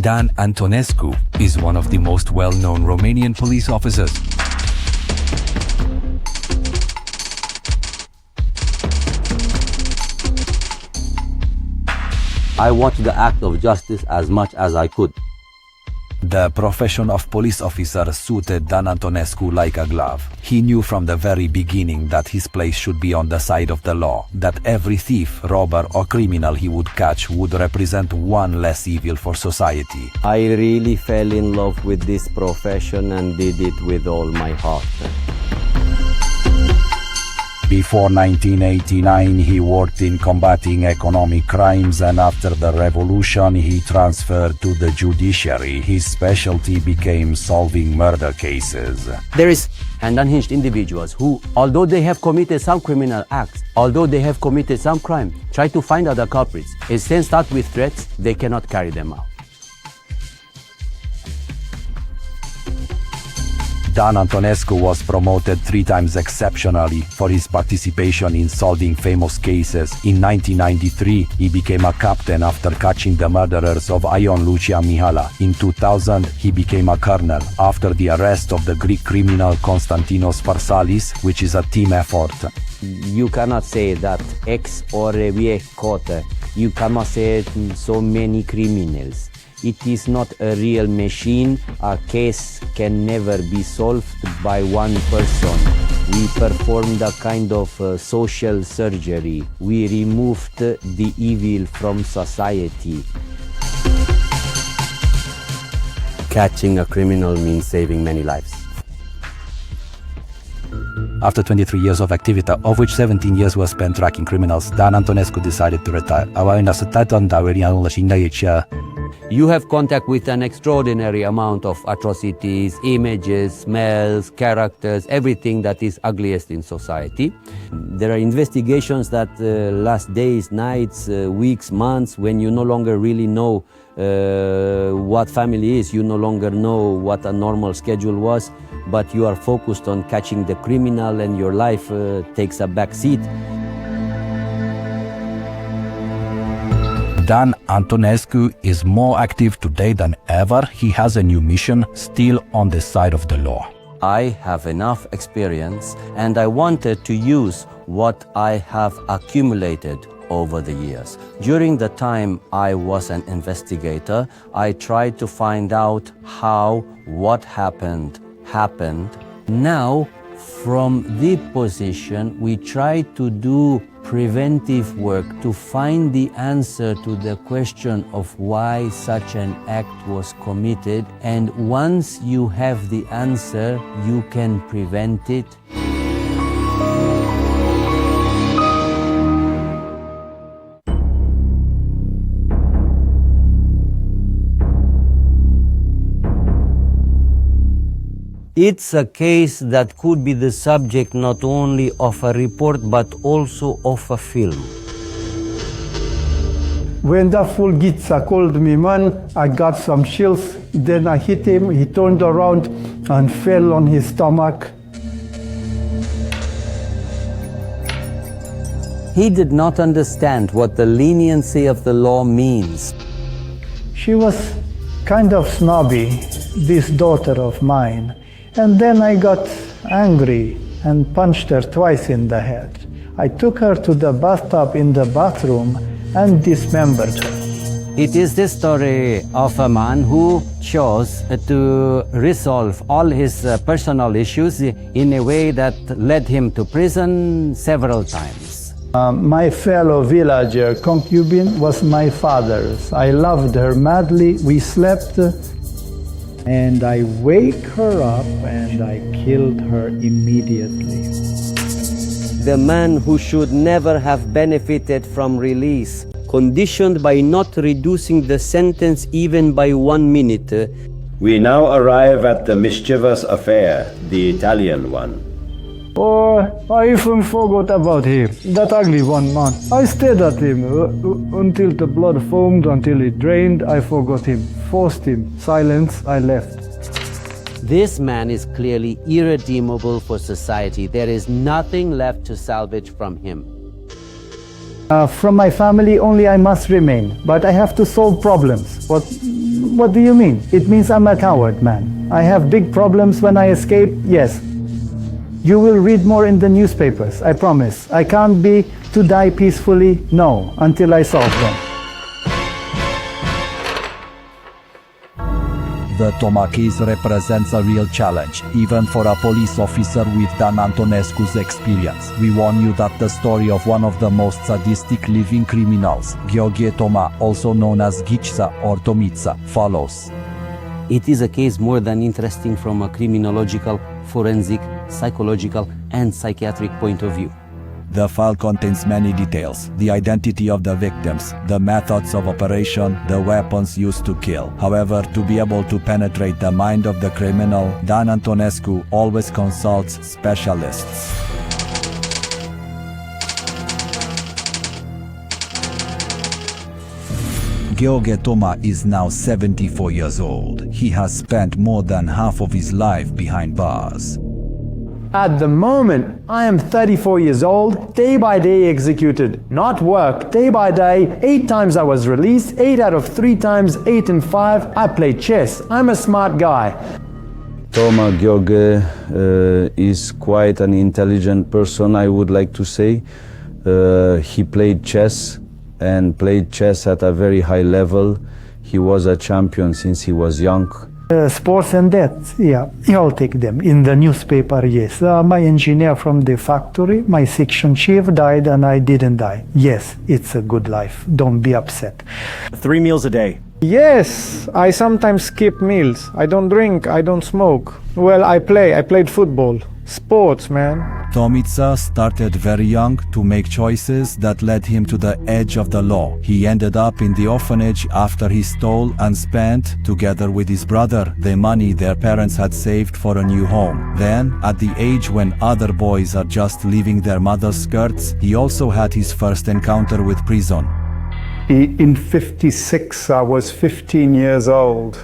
Dan Antonescu is one of the most well-known Romanian police officers. I wanted the act of justice as much as I could. The profession of police officer suited Dan Antonescu like a glove. He knew from the very beginning that his place should be on the side of the law, that every thief, robber or criminal he would catch would represent one less evil for society. I really fell in love with this profession and did it with all my heart. Before 1989, he worked in combating economic crimes, and after the revolution, he transferred to the judiciary. His specialty became solving murder cases. There is unhinged individuals who, although they have committed some criminal acts, although they have committed some crime, try to find other culprits. Instead, start with threats, they cannot carry them out. Dan Antonescu was promoted 3 times exceptionally for his participation in solving famous cases. In 1993, he became a captain after catching the murderers of Ion Lucia Mihala. In 2000, he became a colonel after the arrest of the Greek criminal Konstantinos Farsalis, which is a team effort. You cannot say that X or Y quota. You cannot say so many criminals. It is not a real machine. A case can never be solved by one person. We performed a kind of social surgery. We removed the evil from society. Catching a criminal means saving many lives. After 23 years of activity, of which 17 years were spent tracking criminals, Dan Antonescu decided to retire. You have contact with an extraordinary amount of atrocities, images, smells, characters, everything that is ugliest in society. There are investigations that last days, nights, weeks, months, when you no longer really know what family is, you no longer know what a normal schedule was, but you are focused on catching the criminal and your life takes a back seat. Dan Antonescu is more active today than ever. He has a new mission, still on the side of the law. I have enough experience and I wanted to use what I have accumulated over the years. During the time I was an investigator, I tried to find out how what happened. Now, from the position, we try to do preventive work to find the answer to the question of why such an act was committed, and once you have the answer, you can prevent it. It's a case that could be the subject not only of a report but also of a film. When the fool Gitsa called me man, I got some chills. Then I hit him, he turned around and fell on his stomach. He did not understand what the leniency of the law means. She was kind of snobby, this daughter of mine. And then I got angry and punched her twice in the head. I took her to the bathtub in the bathroom and dismembered her. It is the story of a man who chose to resolve all his personal issues in a way that led him to prison several times. My fellow villager concubine was my father's. I loved her madly. We slept. And I wake her up and I killed her immediately. The man who should never have benefited from release conditioned by not reducing the sentence even by 1 minute. We now arrive at the mischievous affair, the Italian one. Oh, I even forgot about him. That ugly one, man. I stared at him until the blood foamed, until it drained. I forgot him, forced him. Silence, I left. This man is clearly irredeemable for society. There is nothing left to salvage from him. From my family, only I must remain. But I have to solve problems. What do you mean? It means I'm a coward, man. I have big problems when I escape, yes. You will read more in the newspapers, I promise. I can't be to die peacefully, no, until I solve them. The Toma case represents a real challenge, even for a police officer with Dan Antonescu's experience. We warn you that the story of one of the most sadistic living criminals, Gheorghe Toma, also known as Ghica or Tomița, follows. It is a case more than interesting from a criminological, forensic, psychological, and psychiatric point of view. The file contains many details: the identity of the victims, the methods of operation, the weapons used to kill. However, to be able to penetrate the mind of the criminal, Dan Antonescu always consults specialists. Gheorghe Toma is now 74 years old. He has spent more than half of his life behind bars. At the moment, I am 34 years old, day by day executed, not work, day by day. 8 times I was released, 8 out of 3 times, 8 and 5, I play chess. I'm a smart guy. Toma Gheorghe is quite an intelligent person, I would like to say. He played chess and played chess at a very high level. He was a champion since he was young. Sports and deaths, yeah, you'll take them. In the newspaper, yes. My engineer from the factory, my section chief died and I didn't die. Yes, it's a good life. Don't be upset. 3 meals a day. Yes, I sometimes skip meals. I don't drink, I don't smoke. Well, I played football. Sports, man. Tomița started very young to make choices that led him to the edge of the law. He ended up in the orphanage after he stole and spent, together with his brother, the money their parents had saved for a new home. Then, at the age when other boys are just leaving their mother's skirts, he also had his first encounter with prison. In 56, I was 15 years old.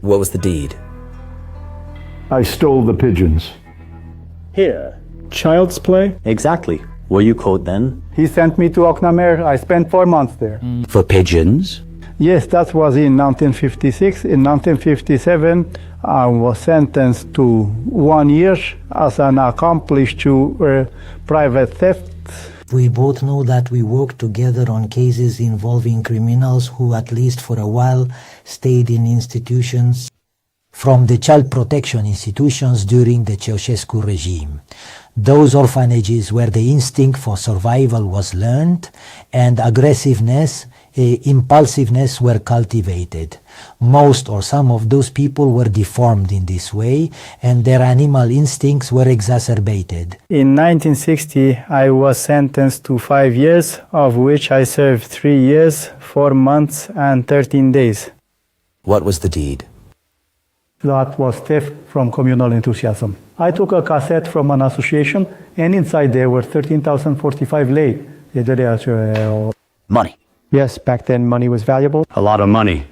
What was the deed? I stole the pigeons. Here. Child's play? Exactly. Were you caught then? He sent me to Oknamer. I spent 4 months there. For pigeons? Yes, that was in 1956. In 1957, I was sentenced to 1 year as an accomplice to private theft. We both know that we worked together on cases involving criminals who, at least for a while, stayed in institutions, from the child protection institutions during the Ceausescu regime. Those orphanages where the instinct for survival was learned and aggressiveness, impulsiveness were cultivated. Most or some of those people were deformed in this way and their animal instincts were exacerbated. In 1960, I was sentenced to 5 years, of which I served 3 years, 4 months and 13 days. What was the deed? That was theft from communal enthusiasm. I took a cassette from an association, and inside there were 13,045 lei. Money. Yes, back then money was valuable. A lot of money.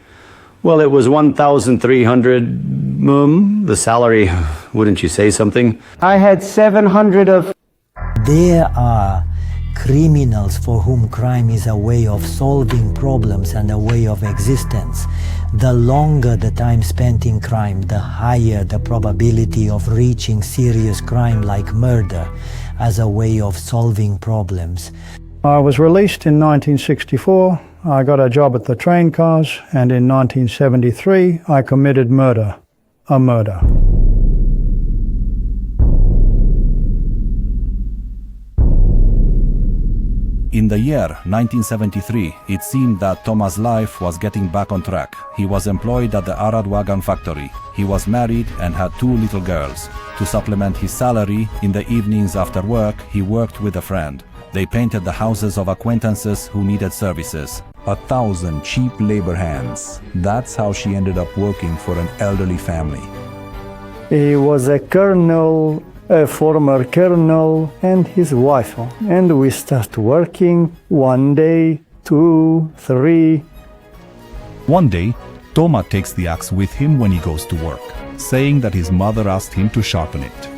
Well, it was 1,300, the salary, wouldn't you say something? I had 700 of... There are criminals for whom crime is a way of solving problems and a way of existence. The longer the time spent in crime, the higher the probability of reaching serious crime like murder as a way of solving problems. I was released in 1964. I got a job at the train cars, and in 1973, I committed murder. A murder. In the year 1973, it seemed that Toma's life was getting back on track. He was employed at the Arad Wagon factory. He was married and had 2 little girls. To supplement his salary, in the evenings after work, he worked with a friend. They painted the houses of acquaintances who needed services. 1,000 cheap labor hands. That's how she ended up working for an elderly family. He was a colonel, a former colonel, and his wife. And we start working 1 day, 2, 3. One day, Toma takes the axe with him when he goes to work, saying that his mother asked him to sharpen it.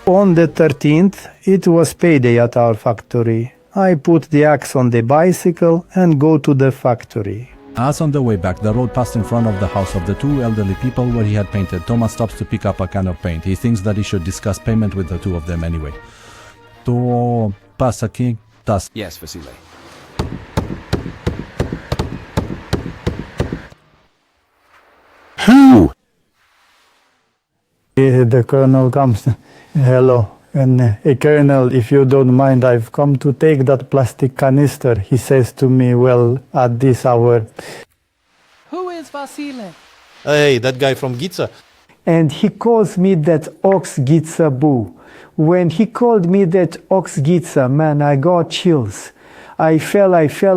On the 13th, it was payday at our factory. I put the axe on the bicycle and go to the factory. As on the way back, the road passed in front of the house of the two elderly people where he had painted. Toma stops to pick up a can of paint. He thinks that he should discuss payment with the two of them anyway. To pasa aqui? Tas. Yes, Vasile. Who? The colonel comes. Hello. And Colonel, if you don't mind, I've come to take that plastic canister. He says to me, well, at this hour. Who is Vasile? Hey, that guy from Gitza. And he calls me that ox Gitza boo. When he called me that ox Gitza, man, I got chills. I fell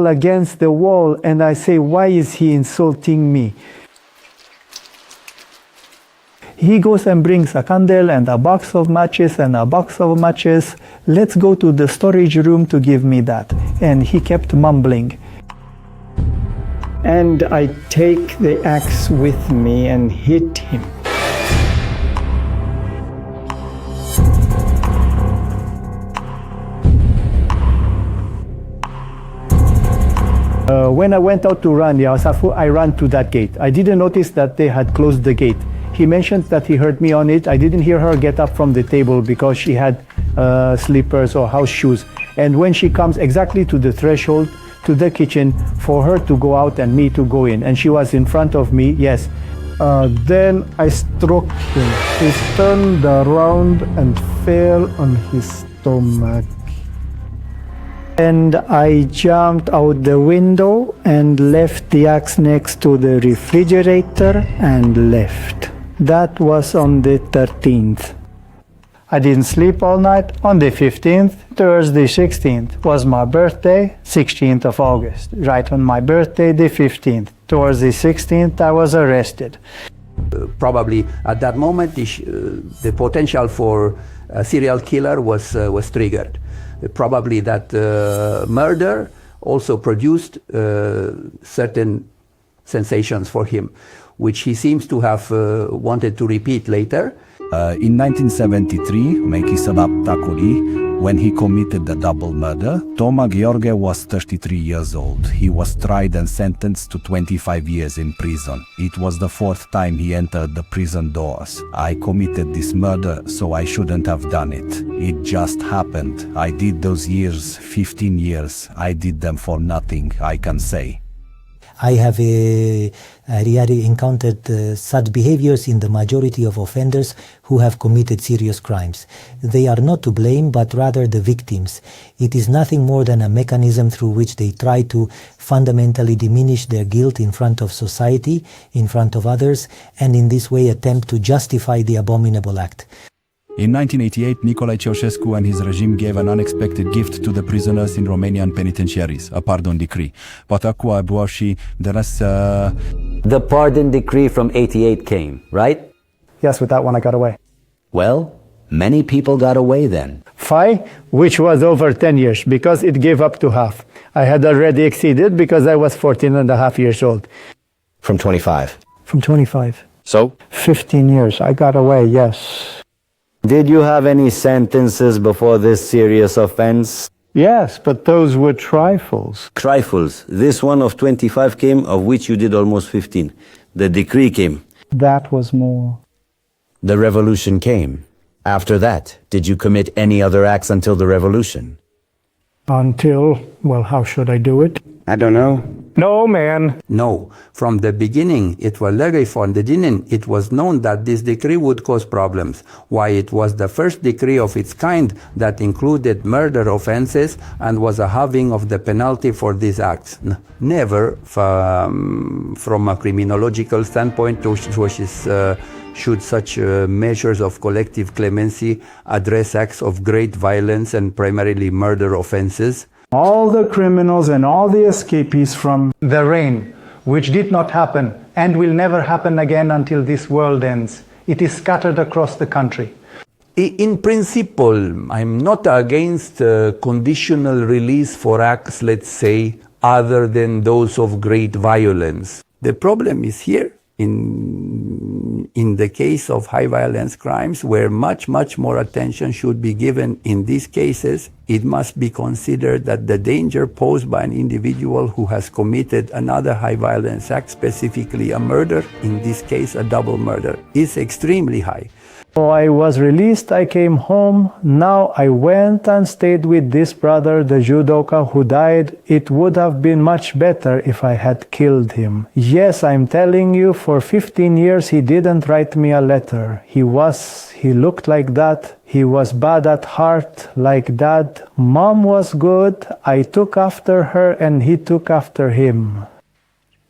against the wall and I say, why is he insulting me? He goes and brings a candle and a box of matches and a box of matches. Let's go to the storage room to give me that. And he kept mumbling. And I take the axe with me and hit him. When I went out to run, I ran to that gate. I didn't notice that they had closed the gate. He mentioned that he heard me on it. I didn't hear her get up from the table because she had slippers or house shoes. And when she comes exactly to the threshold, to the kitchen, for her to go out and me to go in. And she was in front of me, yes. Then I struck him. He turned around and fell on his stomach. And I jumped out the window and left the axe next to the refrigerator and left. That was on the 13th. I didn't sleep all night. On the 15th, Thursday 16th, was my birthday, 16th of August. Right on my birthday, the 15th. Towards the 16th, I was arrested. Probably at that moment, the potential for a serial killer was triggered. Probably that murder also produced certain sensations for him, which he seems to have wanted to repeat later. In 1973, when he committed the double murder, Toma Gheorghe was 33 years old. He was tried and sentenced to 25 years in prison. It was the 4th time he entered the prison doors. I committed this murder, so I shouldn't have done it. It just happened. I did those years, 15 years. I did them for nothing, I can say. I have really encountered such behaviors in the majority of offenders who have committed serious crimes. They are not to blame, but rather the victims. It is nothing more than a mechanism through which they try to fundamentally diminish their guilt in front of society, in front of others, and in this way attempt to justify the abominable act. In 1988, Nicolae Ceausescu and his regime gave an unexpected gift to the prisoners in Romanian penitentiaries, a pardon decree. The pardon decree from 88 came, right? Yes, with that one I got away. Well, many people got away then. 5, which was over 10 years, because it gave up to half. I had already exceeded because I was 14 and a half years old. From 25. From 25. So? 15 years. I got away, yes. Did you have any sentences before this serious offense? Yes, but those were trifles. Trifles. This one of 25 came, of which you did almost 15. The decree came. That was more. The revolution came. After that, did you commit any other acts until the revolution? Until, well, how should I do it? I don't know. No, man. No. From the beginning, it was known that this decree would cause problems. Why, it was the first decree of its kind that included murder offenses and was a halving of the penalty for these acts. Never, from a criminological standpoint, should such measures of collective clemency address acts of great violence and primarily murder offenses. all the criminals and all the escapees from the reign, which did not happen and will never happen again until this world ends. It is scattered across the country. In principle, I'm not against conditional release for acts, let's say, other than those of great violence. The problem is here, in the case of high violence crimes, where much more attention should be given in these cases. It must be considered that the danger posed by an individual who has committed another high violence act, specifically a murder, in this case a double murder, is extremely high. So I was released, I came home. Now I went and stayed with this brother, the judoka who died. It would have been much better if I had killed him. Yes, I'm telling you, for 15 years he didn't write me a letter. He looked like that. He was bad at heart, like Dad. Mom was good. I took after her and he took after him.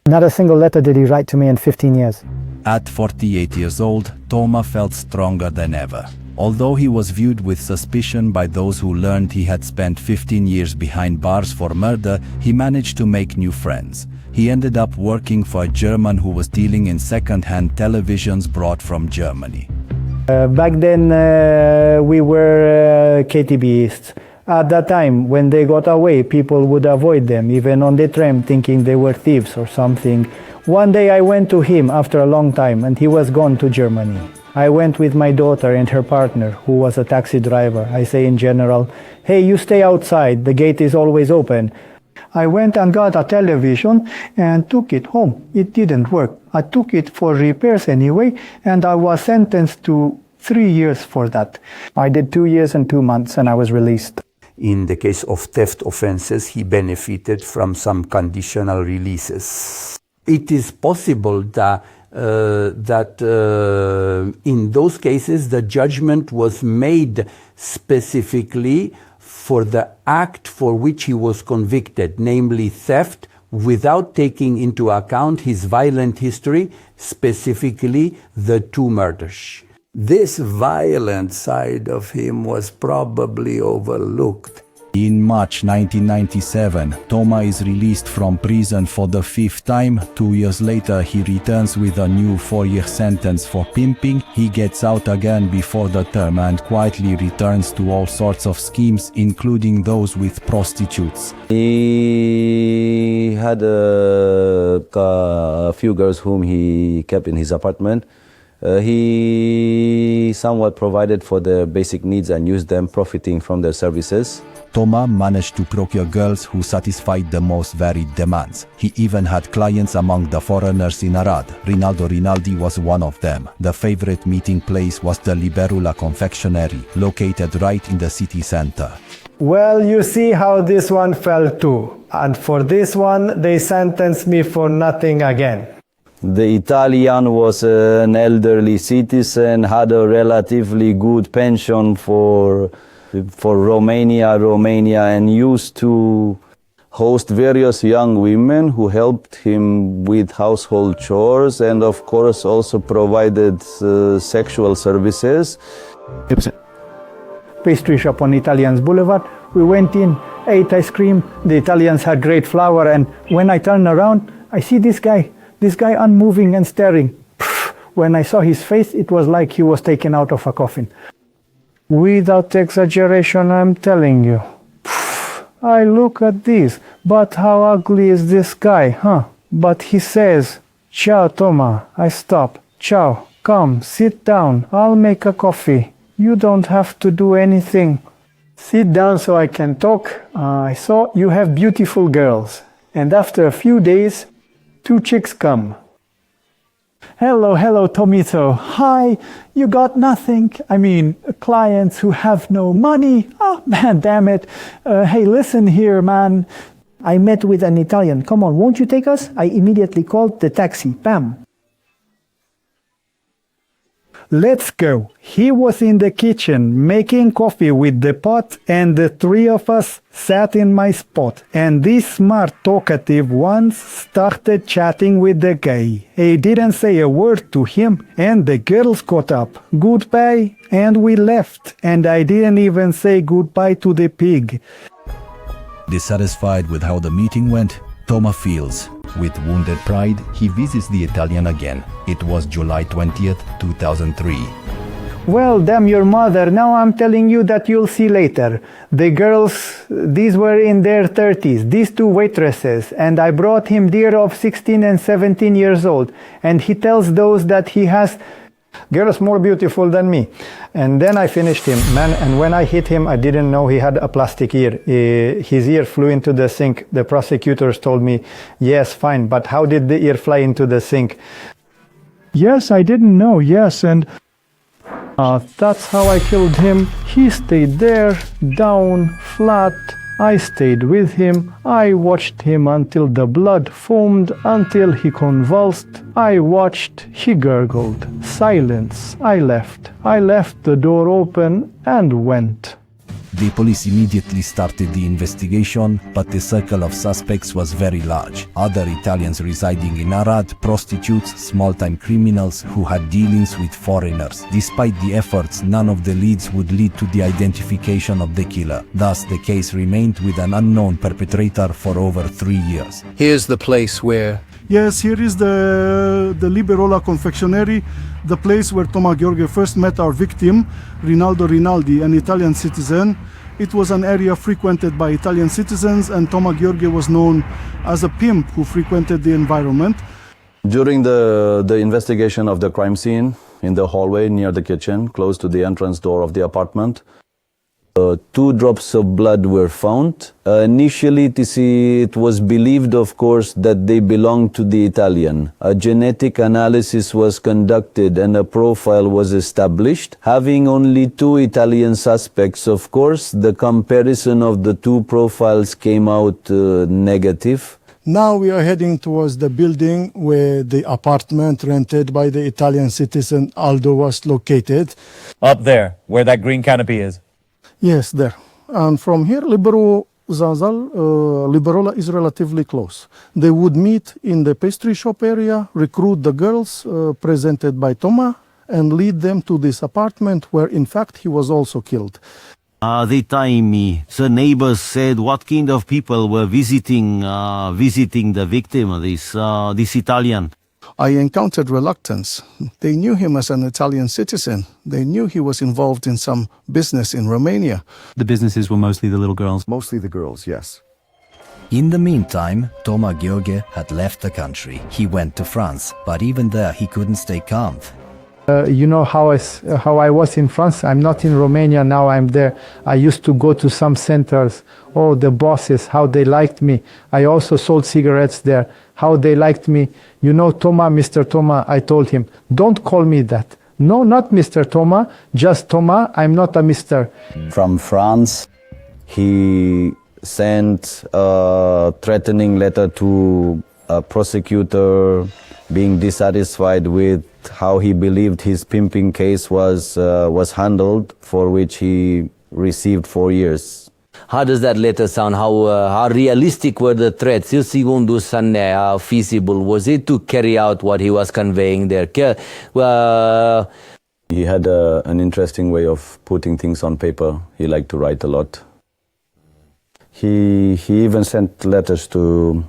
Not a single letter did he write to me in 15 years. At 48 years old, Toma felt stronger than ever. Although he was viewed with suspicion by those who learned he had spent 15 years behind bars for murder, he managed to make new friends. He ended up working for a German who was dealing in second-hand televisions brought from Germany. Back then we were KTBists. At that time, when they got away, people would avoid them, even on the tram, thinking they were thieves or something. One day I went to him after a long time, and he was gone to Germany. I went with my daughter and her partner, who was a taxi driver. I say in general, hey, you stay outside, the gate is always open. I went and got a television and took it home. It didn't work. I took it for repairs anyway, and I was sentenced to 3 years for that. I did 2 years and 2 months and I was released. In the case of theft offenses, he benefited from some conditional releases. It is possible that in those cases the judgment was made specifically for the act for which he was convicted, namely theft, without taking into account his violent history, specifically the 2 murders. This violent side of him was probably overlooked. In March 1997, Toma is released from prison for the 5th time. 2 years later, he returns with a new 4-year sentence for pimping. He gets out again before the term and quietly returns to all sorts of schemes, including those with prostitutes. He had a few girls whom he kept in his apartment. He somewhat provided for their basic needs and used them, profiting from their services. Toma managed to procure girls who satisfied the most varied demands. He even had clients among the foreigners in Arad. Rinaldo Rinaldi was one of them. The favorite meeting place was the Liberula confectionery, located right in the city center. Well, you see how this one fell too. And for this one, they sentenced me for nothing again. The Italian was an elderly citizen, had a relatively good pension for Romania, and used to host various young women who helped him with household chores and of course also provided sexual services. Pastry shop on Italians Boulevard. We went in, ate ice cream. The Italians had great flour, and when I turned around, I see this guy unmoving and staring. When I saw his face, it was like he was taken out of a coffin. Without exaggeration, I'm telling you. I look at this, but how ugly is this guy, huh? But he says, "Ciao, Toma." I stop. "Ciao, come, sit down. I'll make a coffee. You don't have to do anything." Sit down so I can talk. I saw you have beautiful girls. And after a few days, 2 chicks come. Hello, Tomito. Hi, you got nothing? I mean, clients who have no money? Oh, man, damn it. Hey, listen here, man. I met with an Italian. Come on, won't you take us? I immediately called the taxi. Bam. Let's go. He was in the kitchen making coffee with the pot, and the 3 of us sat in my spot. And this smart, talkative one started chatting with the guy. He didn't say a word to him, and the girls got up. Goodbye, and we left. And I didn't even say goodbye to the pig. Dissatisfied with how the meeting went, Toma feels. With wounded pride, he visits the Italian again. It was July 20th, 2003. Well, damn your mother, now I'm telling you that you'll see later. The girls, these were in their 30s, these two waitresses, and I brought him deer of 16 and 17 years old. And he tells those that he has girls more beautiful than me. And then I finished him, man, and when I hit him, I didn't know he had a plastic ear. His ear flew into the sink. The prosecutors told me, yes, fine, but how did the ear fly into the sink? Yes, I didn't know, yes, and that's how I killed him. He stayed there, down, flat. I stayed with him. I watched him until the blood foamed, until he convulsed. I watched, he gurgled. Silence. I left. I left the door open and went. The police immediately started the investigation, but the circle of suspects was very large. Other Italians residing in Arad, prostitutes, small-time criminals who had dealings with foreigners. Despite the efforts, none of the leads would lead to the identification of the killer. Thus, the case remained with an unknown perpetrator for over 3 years. Here's the place where... Yes, here is the Liberola confectionery, the place where Toma Gheorghe first met our victim, Rinaldo Rinaldi, an Italian citizen. It was an area frequented by Italian citizens, and Toma Gheorghe was known as a pimp who frequented the environment. During the investigation of the crime scene, in the hallway near the kitchen, close to the entrance door of the apartment, 2 drops of blood were found. Initially, it was believed, of course, that they belonged to the Italian. A genetic analysis was conducted and a profile was established. Having only 2 Italian suspects, of course, the comparison of the 2 profiles came out negative. Now we are heading towards the building where the apartment rented by the Italian citizen Aldo was located. Up there, where that green canopy is. Yes, there. And from here, Liberola is relatively close. They would meet in the pastry shop area, recruit the girls presented by Toma, and lead them to this apartment where, in fact, he was also killed. They time me. The neighbors said what kind of people were visiting the victim, this Italian. I encountered reluctance. They knew him as an Italian citizen. They knew he was involved in some business in Romania. The businesses were mostly the little girls? Mostly the girls, yes. In the meantime, Toma Gheorghe had left the country. He went to France, but even there he couldn't stay calm. You know how I was in France? I'm not in Romania, now I'm there. I used to go to some centers. Oh, the bosses, how they liked me. I also sold cigarettes there. How they liked me. You know, Toma, Mr. Toma, I told him, don't call me that. No, not Mr. Toma, just Toma, I'm not a Mr. From France, he sent a threatening letter to a prosecutor, being dissatisfied with how he believed his pimping case was handled, for which he received 4 years. How does that letter sound? How realistic were the threats? How feasible was it to carry out what he was conveying there? He had an interesting way of putting things on paper. He liked to write a lot. He even sent letters to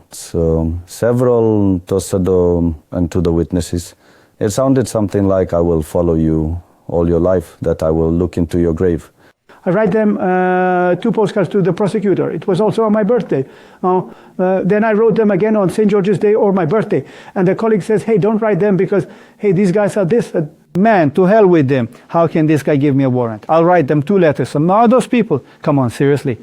several, to Sado and to the witnesses. It sounded something like, I will follow you all your life, that I will look into your grave. I write them 2 postcards to the prosecutor. It was also on my birthday. Then I wrote them again on St. George's Day or my birthday. And the colleague says, hey, don't write them because, hey, these guys are this. Man, to hell with them. How can this guy give me a warrant? I'll write them 2 letters. So now those people, come on, seriously.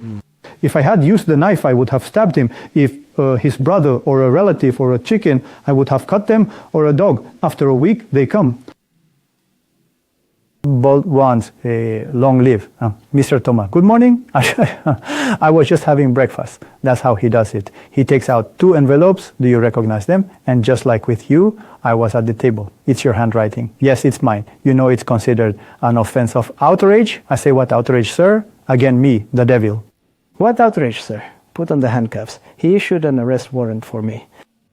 If I had used the knife, I would have stabbed him. If his brother or a relative or a chicken, I would have cut them, or a dog. After a week, they come. Both ones, long live. Mr. Toma, good morning. I was just having breakfast. That's how he does it. He takes out 2 envelopes. Do you recognize them? And just like with you, I was at the table. It's your handwriting. Yes, it's mine. You know it's considered an offense of outrage. I say, what outrage, sir? Again, me, the devil. What outrage, sir? Put on the handcuffs. He issued an arrest warrant for me.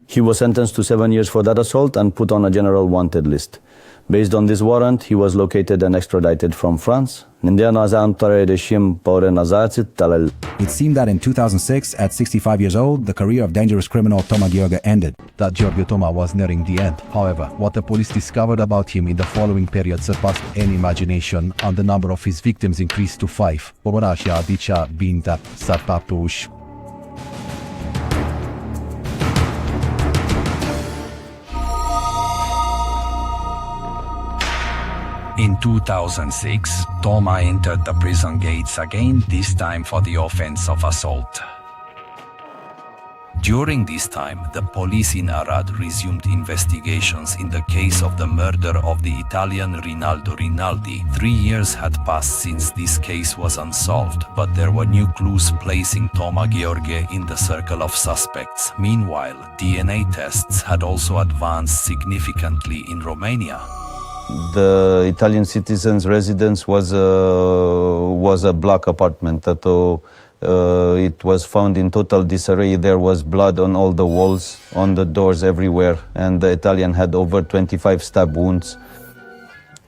He was sentenced to 7 years for that assault and put on a general wanted list. Based on this warrant, he was located and extradited from France. It seemed that in 2006, at 65 years old, the career of dangerous criminal Toma Gheorghe ended. That Gheorghe Toma was nearing the end. However, what the police discovered about him in the following period surpassed any imagination, and the number of his victims increased to 5. Pomorashia dicea binta sarpapush. In 2006, Toma entered the prison gates again, this time for the offense of assault. During this time, the police in Arad resumed investigations in the case of the murder of the Italian Rinaldo Rinaldi. 3 years had passed since this case was unsolved, but there were new clues placing Toma Gheorghe in the circle of suspects. Meanwhile, DNA tests had also advanced significantly in Romania. The Italian citizen's residence was a block apartment that it was found in total disarray. There was blood on all the walls, on the doors, everywhere, and the Italian had over 25 stab wounds.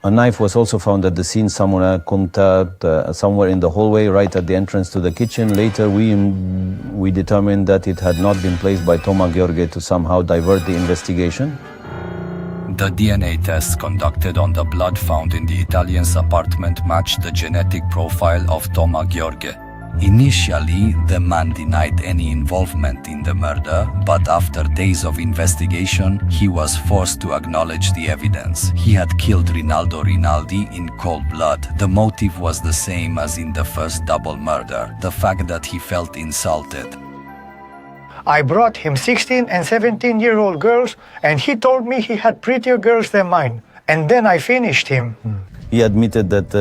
A knife was also found at the scene somewhere in the hallway, right at the entrance to the kitchen. Later, we determined that it had not been placed by Toma Gheorghe to somehow divert the investigation. The DNA tests conducted on the blood found in the Italian's apartment matched the genetic profile of Toma Gheorghe. Initially, the man denied any involvement in the murder, but after days of investigation, he was forced to acknowledge the evidence. He had killed Rinaldo Rinaldi in cold blood. The motive was the same as in the first double murder, the fact that he felt insulted. I brought him 16 and 17-year-old girls, and he told me he had prettier girls than mine. And then I finished him. He admitted that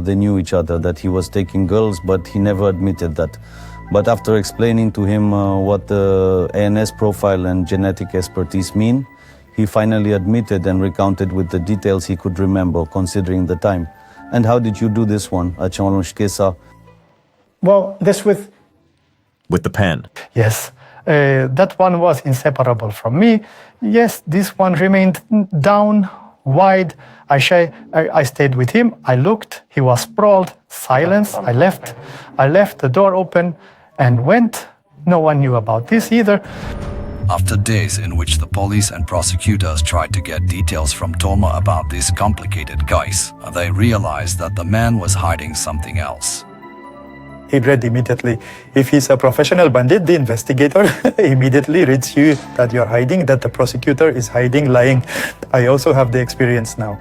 they knew each other, that he was taking girls, but he never admitted that. But after explaining to him what the ANS profile and genetic expertise mean, he finally admitted and recounted with the details he could remember, considering the time. And how did you do this one? Well, this with the pen. Yes. That one was inseparable from me. Yes, this one remained down, wide. I stayed with him. I looked. He was sprawled. Silence. I left the door open and went. No one knew about this either. After days in which the police and prosecutors tried to get details from Toma about this complicated case, they realized that the man was hiding something else. He read immediately. If he's a professional bandit, the investigator immediately reads you that you're hiding, that the prosecutor is hiding, lying. I also have the experience now.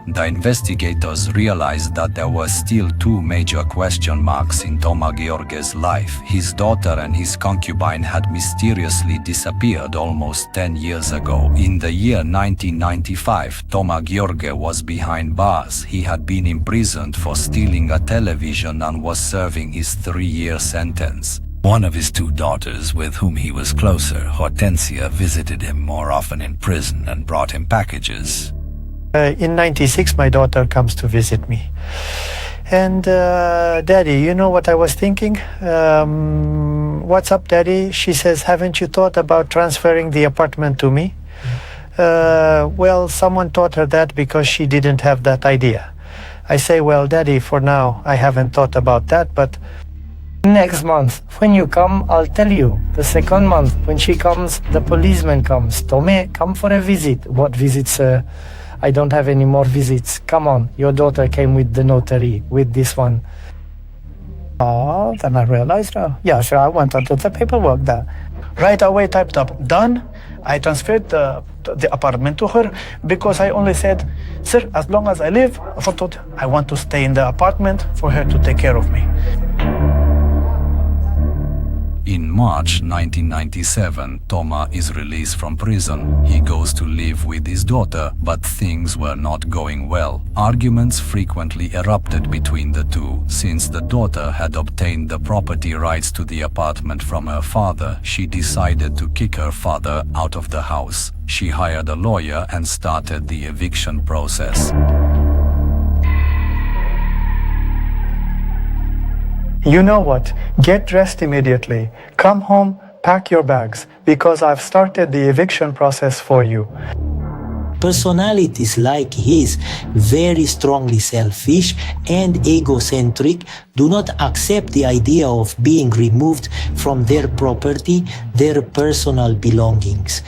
The investigators realized that there were still 2 major question marks in Toma Gheorghe's life. His daughter and his concubine had mysteriously disappeared almost 10 years ago. In the year 1995, Toma Gheorghe was behind bars. He had been imprisoned for stealing a television and was serving his 3-year sentence. One of his 2 daughters, with whom he was closer, Hortensia, visited him more often in prison and brought him packages. In 96, my daughter comes to visit me. And, Daddy, you know what I was thinking? What's up, Daddy? She says, haven't you thought about transferring the apartment to me? Well, someone taught her that because she didn't have that idea. I say, well, Daddy, for now, I haven't thought about that, but next month, when you come, I'll tell you. The second month, when she comes, the policeman comes. Tome, come for a visit. What visits? I don't have any more visits. Come on, your daughter came with the notary, with this one. Oh, then I realized, yeah, sure, I went onto the paperwork there. Right away typed up, done. I transferred the apartment to her because I only said, sir, as long as I live, I want to stay in the apartment for her to take care of me. In March 1997, Toma is released from prison. He goes to live with his daughter, but things were not going well. Arguments frequently erupted between the two. Since the daughter had obtained the property rights to the apartment from her father, she decided to kick her father out of the house. She hired a lawyer and started the eviction process. You know what? Get dressed immediately. Come home, pack your bags, because I've started the eviction process for you. Personalities like his, very strongly selfish and egocentric, do not accept the idea of being removed from their property, their personal belongings.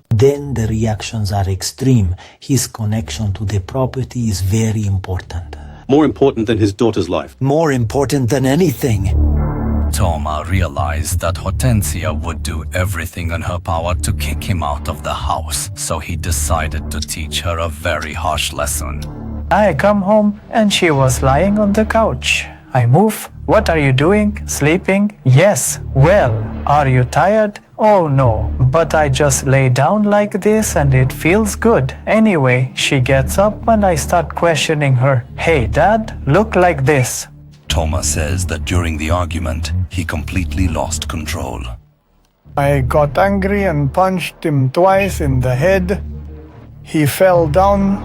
Then the reactions are extreme. His connection to the property is very important. More important than his daughter's life. More important than anything. Toma realized that Hortensia would do everything in her power to kick him out of the house, so he decided to teach her a very harsh lesson. I come home and she was lying on the couch. I move. What are you doing? Sleeping? Yes. Well, are you tired? Oh no, but I just lay down like this and it feels good. Anyway, she gets up and I start questioning her. Hey dad, look like this. Toma says that during the argument, he completely lost control. I got angry and punched him twice in the head. He fell down.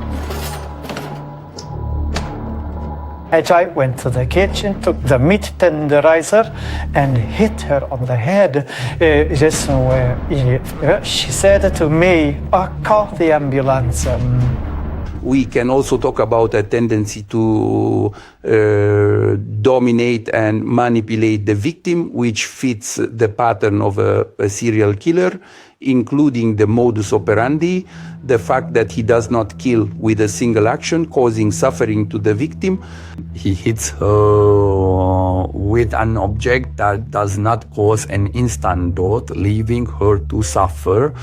I went to the kitchen, took the meat tenderizer and hit her on the head. She said to me, call the ambulance. We can also talk about a tendency to dominate and manipulate the victim, which fits the pattern of a serial killer, including the modus operandi, the fact that he does not kill with a single action, causing suffering to the victim. He hits her with an object that does not cause an instant death, leaving her to suffer.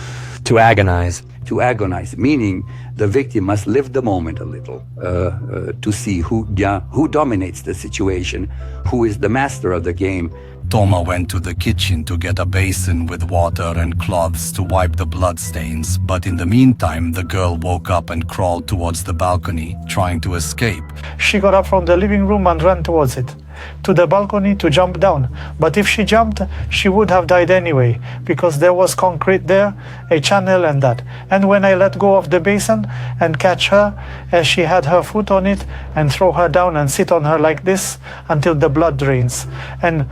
To agonize. To agonize, meaning the victim must live the moment a little to see who dominates the situation, who is the master of the game. Toma went to the kitchen to get a basin with water and cloths to wipe the bloodstains, but in the meantime, the girl woke up and crawled towards the balcony, trying to escape. She got up from the living room and ran towards it, to the balcony to jump down. But if she jumped, she would have died anyway, because there was concrete there, a channel and that. And when I let go of the basin and catch her, as she had her foot on it, and throw her down and sit on her like this until the blood drains. And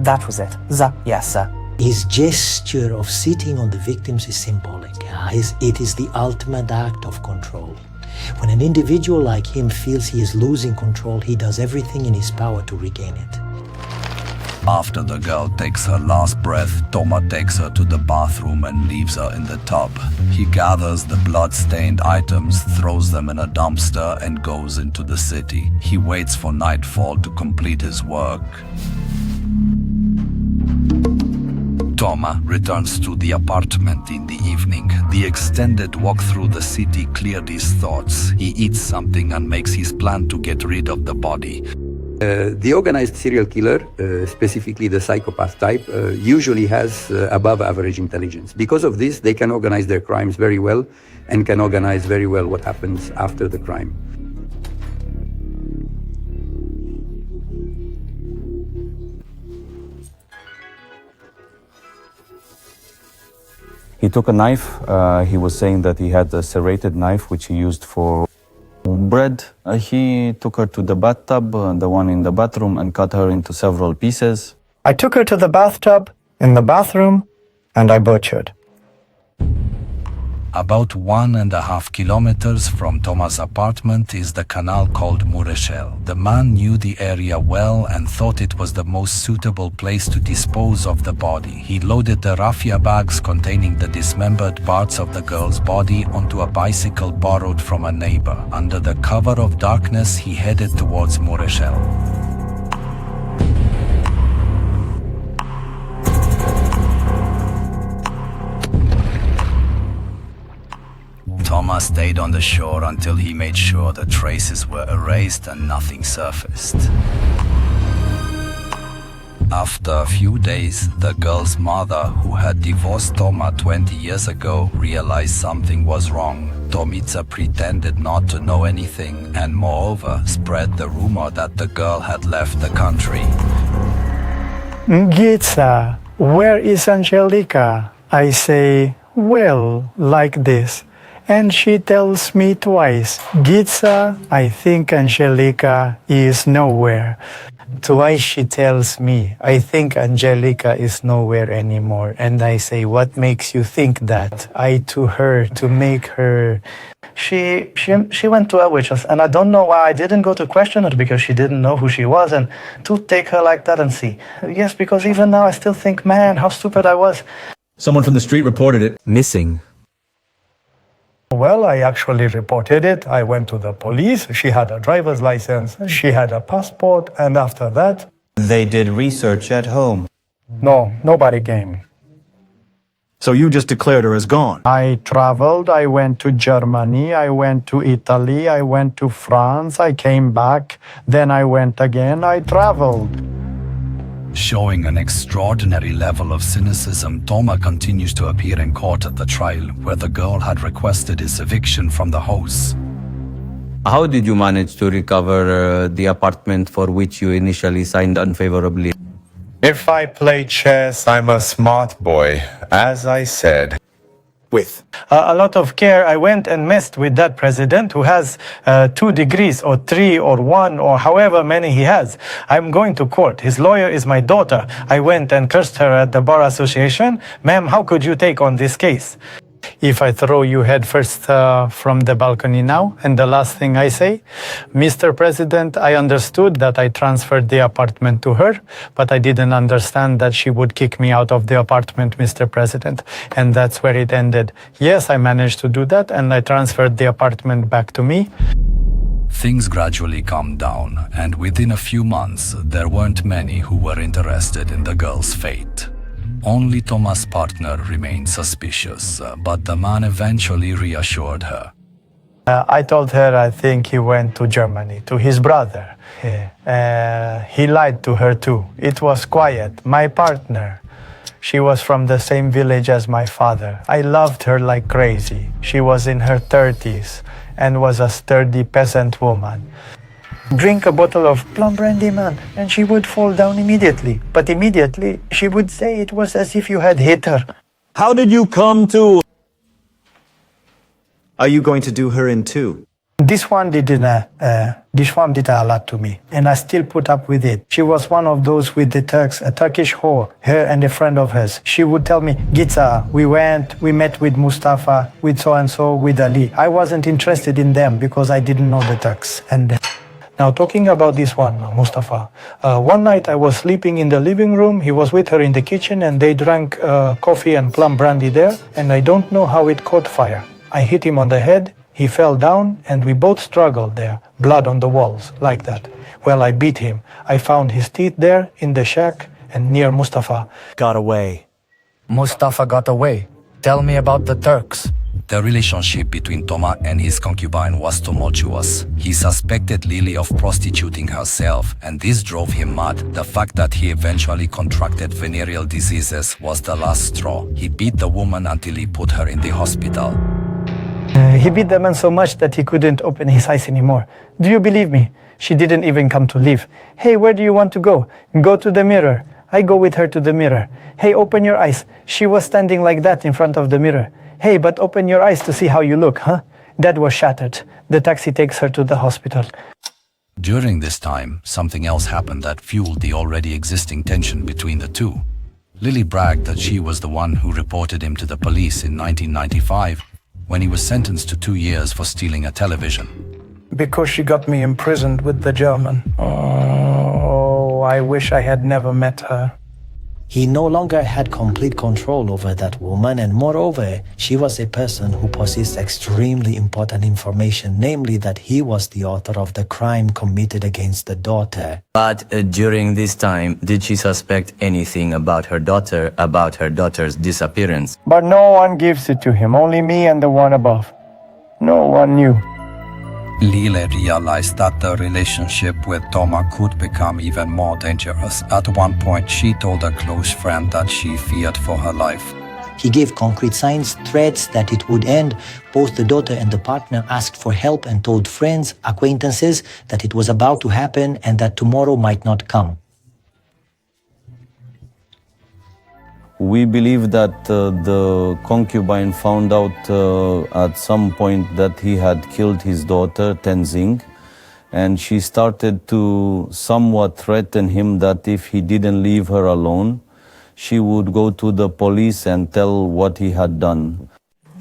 that was it. Yes, sir. His gesture of sitting on the victims is symbolic. It is the ultimate act of control. When an individual like him feels he is losing control, he does everything in his power to regain it. After the girl takes her last breath, Toma takes her to the bathroom and leaves her in the tub. He gathers the blood-stained items, throws them in a dumpster, and goes into the city. He waits for nightfall to complete his work. Toma returns to the apartment in the evening. The extended walk through the city cleared his thoughts. He eats something and makes his plan to get rid of the body. The organized serial killer, specifically the psychopath type, usually has above average intelligence. Because of this, they can organize their crimes very well and can organize very well what happens after the crime. He took a knife. He was saying that he had a serrated knife, which he used for bread. He took her to the bathtub, the one in the bathroom, and cut her into several pieces. I took her to the bathtub, in the bathroom, and I butchered. About 1.5 kilometers from Toma's apartment is the canal called Mureșel. The man knew the area well and thought it was the most suitable place to dispose of the body. He loaded the raffia bags containing the dismembered parts of the girl's body onto a bicycle borrowed from a neighbor. Under the cover of darkness, he headed towards Mureșel. Toma stayed on the shore until he made sure the traces were erased and nothing surfaced. After a few days, the girl's mother, who had divorced Toma 20 years ago, realized something was wrong. Tomica pretended not to know anything and, moreover, spread the rumor that the girl had left the country. Ghița, where is Angelica? I say, well, like this. And she tells me twice, Ghița, I think Angelica is nowhere. Twice she tells me, I think Angelica is nowhere anymore. And I say, what makes you think that? I to her to make her... She went to a witness, and I don't know why I didn't go to question her, because she didn't know who she was, and to take her like that and see. Yes, because even now I still think, man, how stupid I was. Someone from the street reported it missing. Well, I actually reported it. I went to the police. She had a driver's license. She had a passport. And after that... They did research at home. No, nobody came. So you just declared her as gone? I traveled. I went to Germany. I went to Italy. I went to France. I came back. Then I went again. I traveled. Showing an extraordinary level of cynicism, Toma continues to appear in court at the trial, where the girl had requested his eviction from the house. How did you manage to recover the apartment for which you initially signed unfavorably? If I play chess, I'm a smart boy, as I said. With a lot of care, I went and messed with that president who has 2 degrees or 3 or 1 or however many he has. I'm going to court. His lawyer is my daughter. I went and cursed her at the bar association. Ma'am, how could you take on this case? If I throw you head first from the balcony now, and the last thing I say, Mr. President, I understood that I transferred the apartment to her, but I didn't understand that she would kick me out of the apartment, Mr. President, and that's where it ended. Yes, I managed to do that, and I transferred the apartment back to me. Things gradually calmed down, and within a few months, there weren't many who were interested in the girl's fate. Only Toma's partner remained suspicious, but the man eventually reassured her. I told her I think he went to Germany, to his brother. He lied to her too. It was quiet. My partner, she was from the same village as my father. I loved her like crazy. She was in her 30s and was a sturdy peasant woman. Drink a bottle of plum brandy, man, and she would fall down immediately. But immediately, she would say it was as if you had hit her. How did you come to... Are you going to do her in too? This one did a lot to me, and I still put up with it. She was one of those with the Turks, a Turkish whore, her and a friend of hers. She would tell me, Gitza, we met with Mustafa, with so-and-so, with Ali. I wasn't interested in them because I didn't know the Turks. And now, talking about this one, Mustafa, one night I was sleeping in the living room. He was with her in the kitchen, and they drank coffee and plum brandy there, and I don't know how it caught fire. I hit him on the head, he fell down, and we both struggled there, blood on the walls, like that. Well, I beat him. I found his teeth there in the shack and near Mustafa. Got away. Mustafa got away. Tell me about the Turks. The relationship between Toma and his concubine was tumultuous. He suspected Lily of prostituting herself, and this drove him mad. The fact that he eventually contracted venereal diseases was the last straw. He beat the woman until he put her in the hospital. He beat the man so much that he couldn't open his eyes anymore. Do you believe me? She didn't even come to live. Hey, where do you want to go? Go to the mirror. I go with her to the mirror. Hey, open your eyes. She was standing like that in front of the mirror. Hey, but open your eyes to see how you look, huh? That was shattered. The taxi takes her to the hospital. During this time, something else happened that fueled the already existing tension between the two. Lily bragged that she was the one who reported him to the police in 1995, when he was sentenced to 2 years for stealing a television. Because she got me imprisoned with the German. Oh, I wish I had never met her. He no longer had complete control over that woman, and moreover, she was a person who possessed extremely important information, namely that he was the author of the crime committed against the daughter. But during this time, did she suspect anything about her daughter, about her daughter's disappearance? But no one gives it to him, only me and the one above. No one knew. Lily realized that the relationship with Toma could become even more dangerous. At one point, she told a close friend that she feared for her life. He gave concrete signs, threats that it would end. Both the daughter and the partner asked for help and told friends, acquaintances, that it was about to happen and that tomorrow might not come. We believe that the concubine found out at some point that he had killed his daughter, Tenzing, and she started to somewhat threaten him that if he didn't leave her alone, she would go to the police and tell what he had done.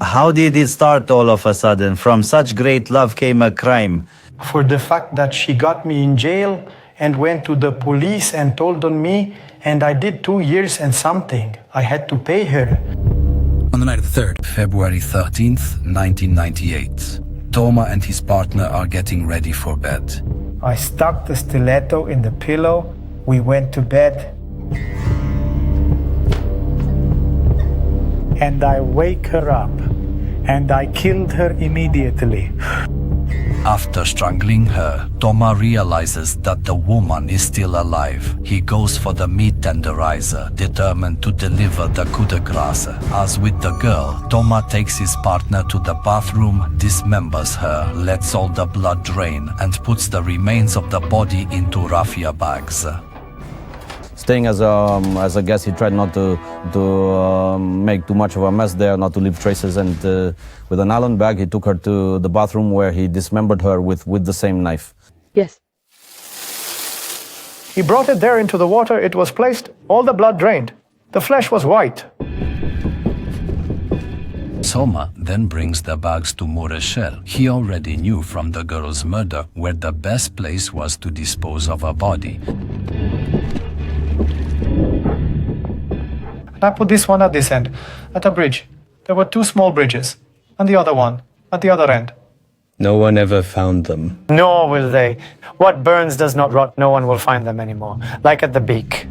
How did it start all of a sudden? From such great love came a crime. For the fact that she got me in jail and went to the police and told on me, and I did 2 years and something. I had to pay her. On the night of the 3rd, February 13th, 1998, Toma and his partner are getting ready for bed. I stuck the stiletto in the pillow. We went to bed. And I wake her up, and I killed her immediately. After strangling her, Toma realizes that the woman is still alive. He goes for the meat tenderizer, determined to deliver the coup de grace. As with the girl, Toma takes his partner to the bathroom, dismembers her, lets all the blood drain, and puts the remains of the body into raffia bags. Staying as a guest, he tried not to make too much of a mess there, not to leave traces, and with an Allen bag, he took her to the bathroom where he dismembered her with the same knife. Yes. He brought it there into the water. It was placed. All the blood drained. The flesh was white. Toma then brings the bags to Mureșel. He already knew from the girl's murder where the best place was to dispose of a body. I put this one at this end, at a bridge. There were 2 small bridges, and the other one at the other end. No one ever found them. Nor will they. What burns does not rot. No one will find them anymore. Like at the beak.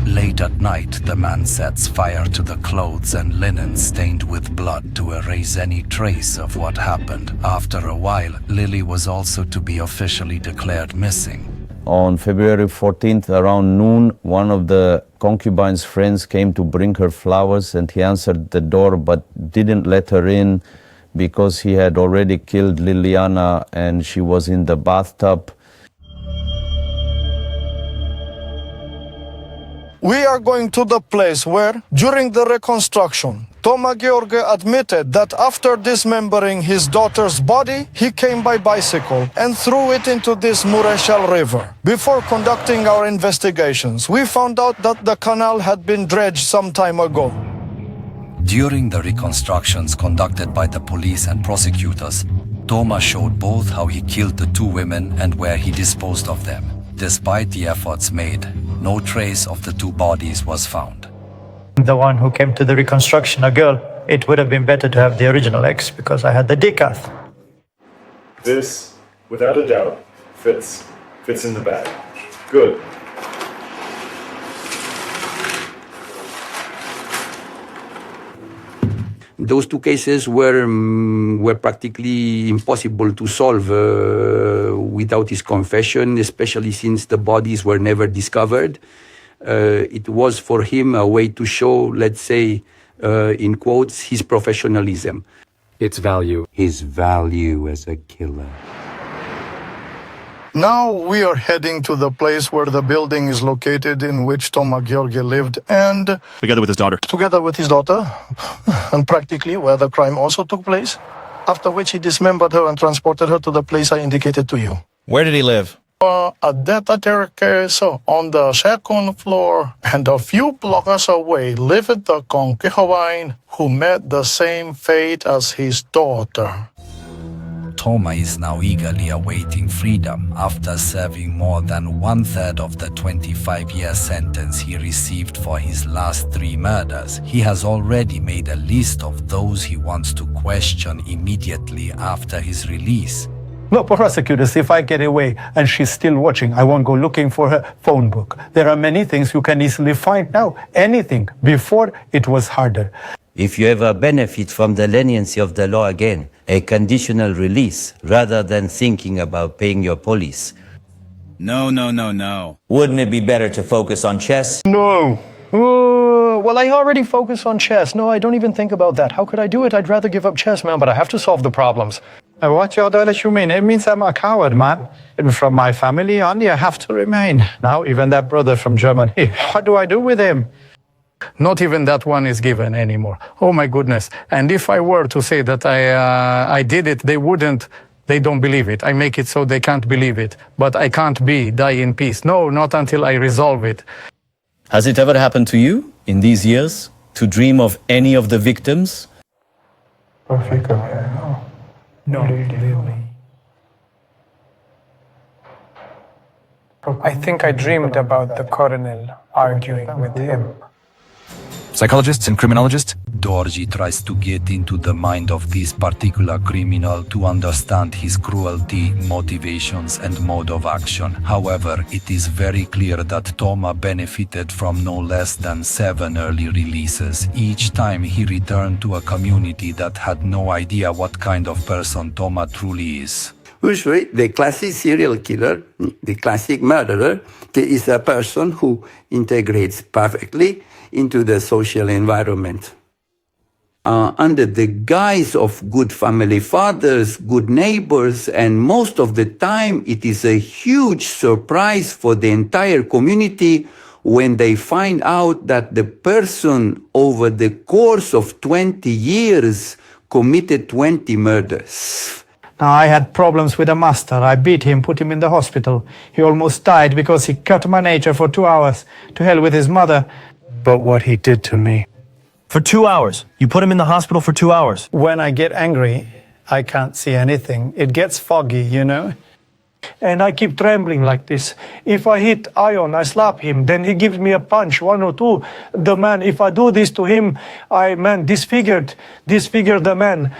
Late at night, the man sets fire to the clothes and linen stained with blood to erase any trace of what happened. After a while, Lily was also to be officially declared missing. On February 14th, around noon, one of the concubine's friends came to bring her flowers, and he answered the door but didn't let her in because he had already killed Liliana and she was in the bathtub. We are going to the place where, during the reconstruction, Toma Gheorghe admitted that after dismembering his daughter's body, he came by bicycle and threw it into this Mureșel river. Before conducting our investigations, we found out that the canal had been dredged some time ago. During the reconstructions conducted by the police and prosecutors, Toma showed both how he killed the 2 women and where he disposed of them. Despite the efforts made, no trace of the 2 bodies was found. The one who came to the reconstruction, a girl, it would have been better to have the original ex because I had the decath. This, without a doubt, fits in the bag. Good. Those 2 cases were practically impossible to solve without his confession, especially since the bodies were never discovered. It was for him a way to show, let's say, in quotes, his professionalism. Its value. His value as a killer. Now we are heading to the place where the building is located in which Toma Gheorghe lived and... Together with his daughter. Together with his daughter, and practically where the crime also took place, after which he dismembered her and transported her to the place I indicated to you. Where did he live? At that staircase on the 2nd floor, and a few blocks away lived the concubine who met the same fate as his daughter. Toma is now eagerly awaiting freedom after serving more than 1/3 of the 25-year sentence he received for his last 3 murders. He has already made a list of those he wants to question immediately after his release. No, prosecutors, if I get away and she's still watching, I won't go looking for her phone book. There are many things you can easily find now. Anything. Before, it was harder. If you ever benefit from the leniency of the law again, a conditional release, rather than thinking about paying your police. No. Wouldn't it be better to focus on chess? No. Well, I already focus on chess. No, I don't even think about that. How could I do it? I'd rather give up chess, man, but I have to solve the problems. What you mean? It means I'm a coward, man. And from my family on, you have to remain. Now, even that brother from Germany, what do I do with him? Not even that one is given anymore. Oh, my goodness. And if I were to say that I did it, they wouldn't They don't believe it. I make it so they can't believe it. But I can't die in peace. No, not until I resolve it. Has it ever happened to you in these years to dream of any of the victims? No, really. I think I dreamed about the colonel arguing with him. Psychologists and criminologists? Gheorghe tries to get into the mind of this particular criminal to understand his cruelty, motivations and mode of action. However, it is very clear that Toma benefited from no less than 7 early releases. Each time he returned to a community that had no idea what kind of person Toma truly is. Usually, the classic serial killer, the classic murderer, is a person who integrates perfectly into the social environment. Under the guise of good family fathers, good neighbors, and most of the time it is a huge surprise for the entire community when they find out that the person over the course of 20 years committed 20 murders. Now, I had problems with a master. I beat him, put him in the hospital. He almost died because he cut my nature for 2 hours. To hell with his mother. But what he did to me. For 2 hours? You put him in the hospital for 2 hours? When I get angry, I can't see anything. It gets foggy, you know? And I keep trembling like this. If I hit Ion, I slap him. Then he gives me a punch, 1 or 2. The man, if I do this to him, disfigured the man.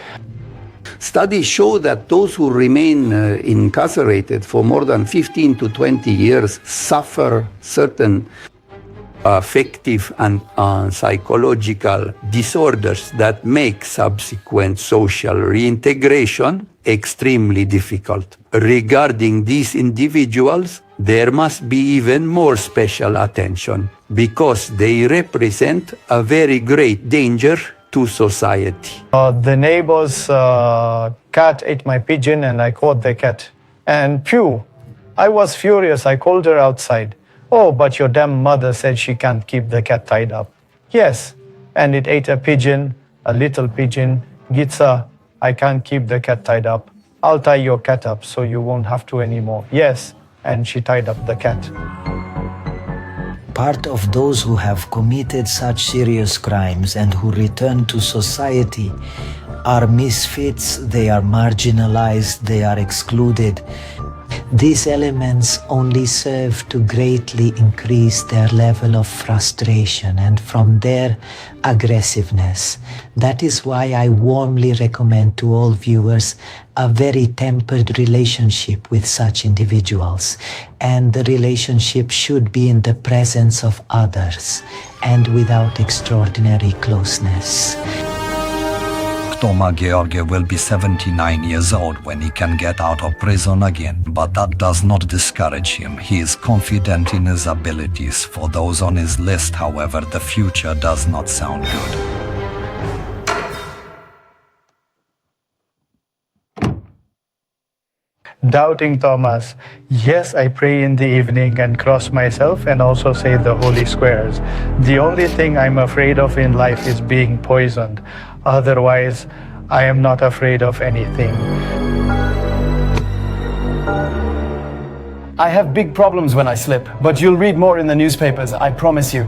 Studies show that those who remain incarcerated for more than 15 to 20 years suffer certain affective and psychological disorders that make subsequent social reintegration extremely difficult. Regarding these individuals, there must be even more special attention because they represent a very great danger to society. The neighbor's cat ate my pigeon and I caught the cat. And phew, I was furious. I called her outside. Oh, but your damn mother said she can't keep the cat tied up. Yes, and it ate a pigeon, a little pigeon. Gitsa, I can't keep the cat tied up. I'll tie your cat up so you won't have to anymore. Yes, and she tied up the cat. Part of those who have committed such serious crimes and who return to society are misfits, they are marginalized, they are excluded. These elements only serve to greatly increase their level of frustration and from there aggressiveness. That is why I warmly recommend to all viewers a very tempered relationship with such individuals. And the relationship should be in the presence of others and without extraordinary closeness. Toma Gheorghe will be 79 years old when he can get out of prison again, but that does not discourage him. He is confident in his abilities. For those on his list, however, the future does not sound good. Doubting Thomas. Yes, I pray in the evening and cross myself and also say the holy squares. The only thing I'm afraid of in life is being poisoned. Otherwise, I am not afraid of anything. I have big problems when I slip, but you'll read more in the newspapers, I promise you.